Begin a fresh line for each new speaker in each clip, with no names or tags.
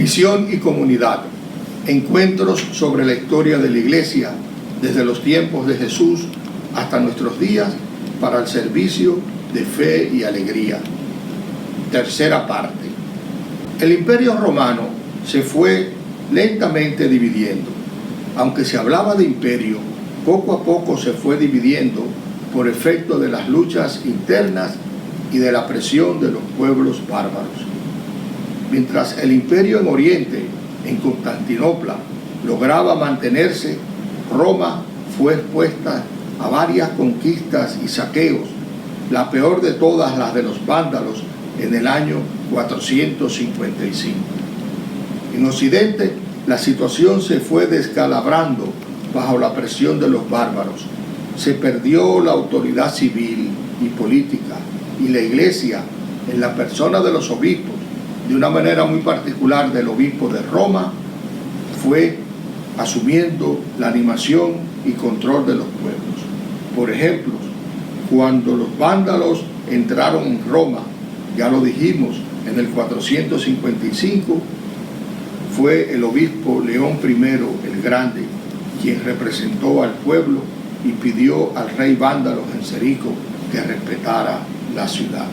Misión y comunidad. Encuentros sobre la historia de la Iglesia desde los tiempos de Jesús hasta nuestros días para el servicio de fe y alegría. Tercera parte. El Imperio Romano se fue lentamente dividiendo. Aunque se hablaba de imperio, poco a poco se fue dividiendo por efecto de las luchas internas y de la presión de los pueblos bárbaros. Mientras el imperio en Oriente, en Constantinopla, lograba mantenerse, Roma fue expuesta a varias conquistas y saqueos, la peor de todas las de los vándalos en el año 455. En Occidente, la situación se fue descalabrando bajo la presión de los bárbaros. Se perdió la autoridad civil y política, y la Iglesia, en la persona de los obispos, de una manera muy particular del obispo de Roma, fue asumiendo la animación y control de los pueblos. Por ejemplo, cuando los vándalos entraron en Roma, ya lo dijimos, en el 455, fue el obispo León I el Grande quien representó al pueblo y pidió al rey vándalo Genserico que respetara la ciudad.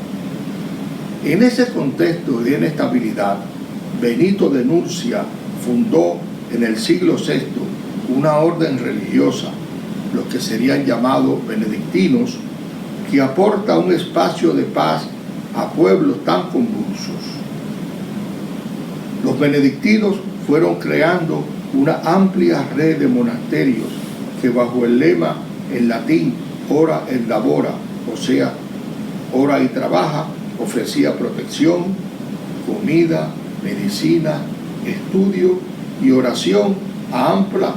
En ese contexto de inestabilidad, Benito de Nursia fundó en el siglo VI una orden religiosa, los que serían llamados benedictinos, que aporta un espacio de paz a pueblos tan convulsos. Los benedictinos fueron creando una amplia red de monasterios que bajo el lema en latín ora et labora, o sea, ora y trabaja, ofrecía protección, comida, medicina, estudio y oración a amplias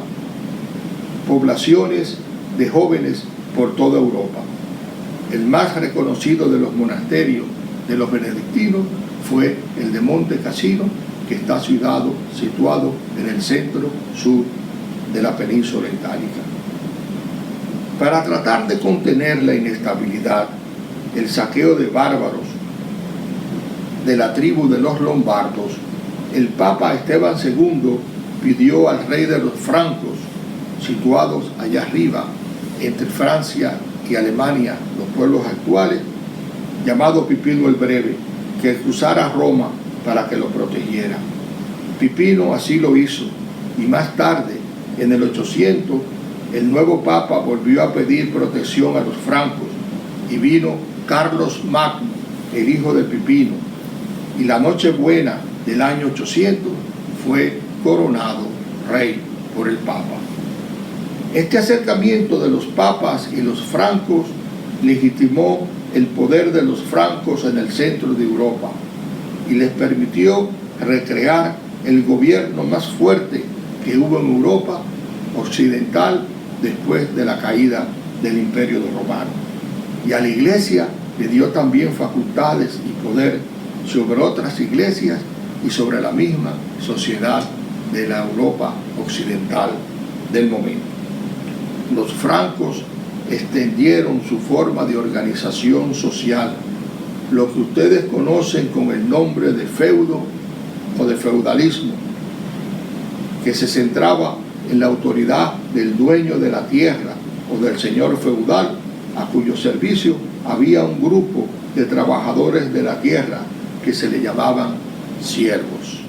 poblaciones de jóvenes por toda Europa. El más reconocido de los monasterios de los benedictinos fue el de Monte Cassino, que está situado en el centro sur de la península itálica. Para tratar de contener la inestabilidad, el saqueo de bárbaros de la tribu de los lombardos, el Papa Esteban II pidió al rey de los francos, situados allá arriba, entre Francia y Alemania, los pueblos actuales, llamado Pipino el Breve, que cruzara Roma para que lo protegiera. Pipino así lo hizo, y más tarde, en el 800, el nuevo Papa volvió a pedir protección a los francos, y vino Carlos Magno, el hijo de Pipino, y la Nochebuena del año 800 fue coronado rey por el Papa. Este acercamiento de los papas y los francos legitimó el poder de los francos en el centro de Europa y les permitió recrear el gobierno más fuerte que hubo en Europa occidental después de la caída del Imperio Romano. Y a la Iglesia le dio también facultades y poder sobre otras iglesias y sobre la misma sociedad de la Europa occidental del momento. Los francos extendieron su forma de organización social, lo que ustedes conocen con el nombre de feudo o de feudalismo, que se centraba en la autoridad del dueño de la tierra o del señor feudal, a cuyo servicio había un grupo de trabajadores de la tierra que se le llamaban siervos.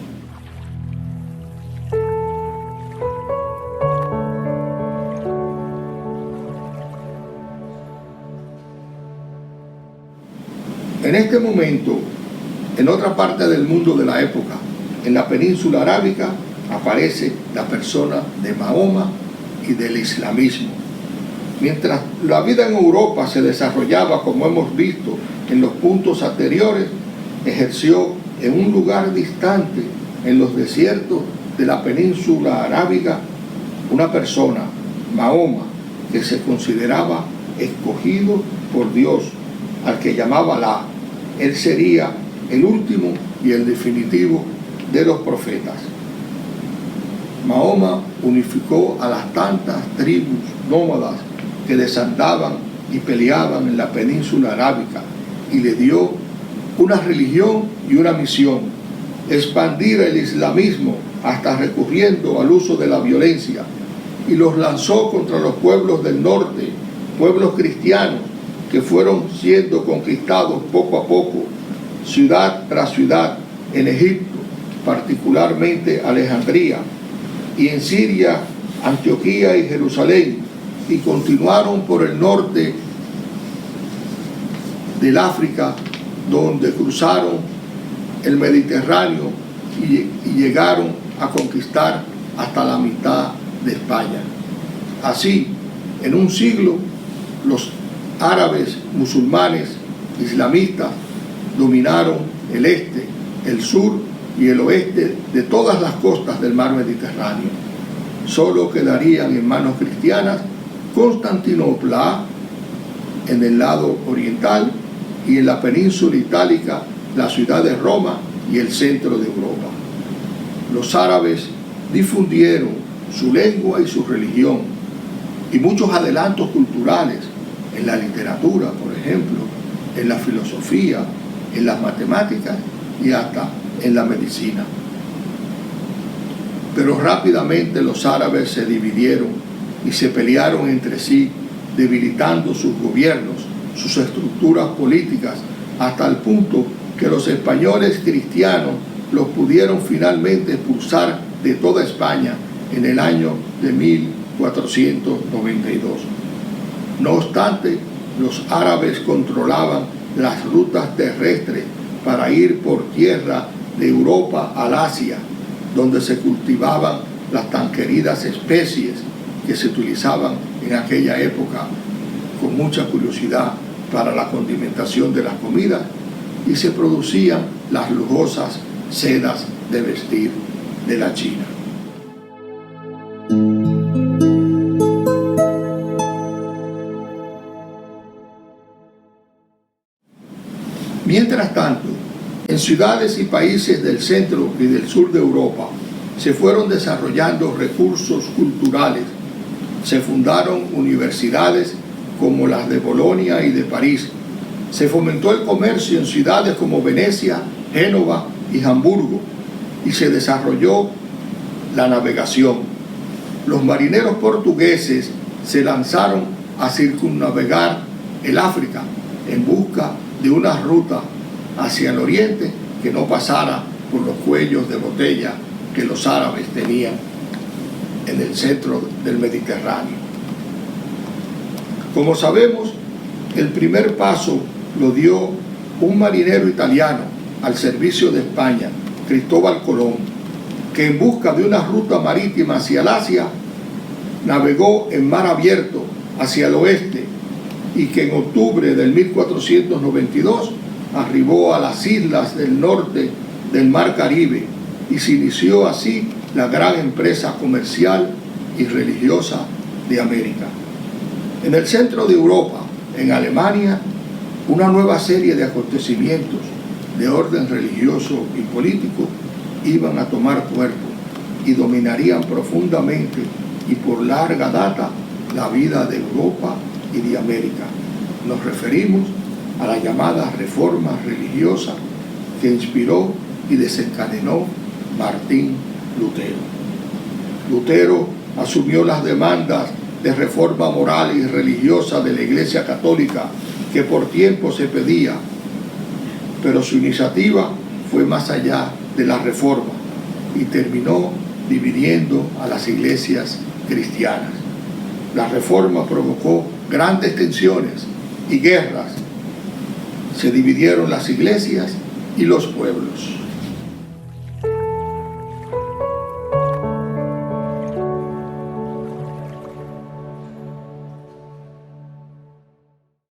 En este momento, en otra parte del mundo de la época, en la península arábica, aparece la persona de Mahoma y del islamismo. Mientras la vida en Europa se desarrollaba, como hemos visto en los puntos anteriores, ejerció en un lugar distante, en los desiertos de la península arábiga, una persona, Mahoma, que se consideraba escogido por Dios, al que llamaba Alá. Él sería el último y el definitivo de los profetas. Mahoma unificó a las tantas tribus nómadas que desandaban y peleaban en la península arábica y le dio una religión y una misión, expandir el islamismo hasta recurriendo al uso de la violencia, y los lanzó contra los pueblos del norte, pueblos cristianos que fueron siendo conquistados poco a poco, ciudad tras ciudad, en Egipto, particularmente Alejandría, y en Siria, Antioquía y Jerusalén, y continuaron por el norte del África, donde cruzaron el Mediterráneo y llegaron a conquistar hasta la mitad de España. Así, en un siglo, los árabes musulmanes islamistas dominaron el este, el sur y el oeste de todas las costas del mar Mediterráneo. Solo quedarían en manos cristianas Constantinopla en el lado oriental y en la península itálica la ciudad de Roma y el centro de Europa. Los árabes difundieron su lengua y su religión y muchos adelantos culturales en la literatura, por ejemplo, en la filosofía, en las matemáticas y hasta en la medicina. Pero rápidamente los árabes se dividieron y se pelearon entre sí, debilitando sus gobiernos, sus estructuras políticas, hasta el punto que los españoles cristianos los pudieron finalmente expulsar de toda España en el año de 1492. No obstante, los árabes controlaban las rutas terrestres para ir por tierra de Europa al Asia, donde se cultivaban las tan queridas especies que se utilizaban en aquella época con mucha curiosidad para la condimentación de las comidas, y se producían las lujosas sedas de vestir de la China. Mientras tanto, en ciudades y países del centro y del sur de Europa se fueron desarrollando recursos culturales, se fundaron universidades como las de Bolonia y de París, se fomentó el comercio en ciudades como Venecia, Génova y Hamburgo, y se desarrolló la navegación. Los marineros portugueses se lanzaron a circunnavegar el África en busca de una ruta hacia el oriente que no pasara por los cuellos de botella que los árabes tenían en el centro del Mediterráneo. Como sabemos, el primer paso lo dio un marinero italiano al servicio de España, Cristóbal Colón, que en busca de una ruta marítima hacia el Asia navegó en mar abierto hacia el oeste, y que en octubre del 1492 arribó a las islas del norte del mar Caribe, y se inició así la gran empresa comercial y religiosa de América. En el centro de Europa, en Alemania, una nueva serie de acontecimientos de orden religioso y político iban a tomar cuerpo y dominarían profundamente y por larga data la vida de Europa y de América. Nos referimos a la llamada reforma religiosa que inspiró y desencadenó Martín Lutero. Lutero asumió las demandas de reforma moral y religiosa de la Iglesia Católica que por tiempo se pedía, pero su iniciativa fue más allá de la reforma y terminó dividiendo a las iglesias cristianas. La reforma provocó grandes tensiones y guerras. Se dividieron las iglesias y los pueblos.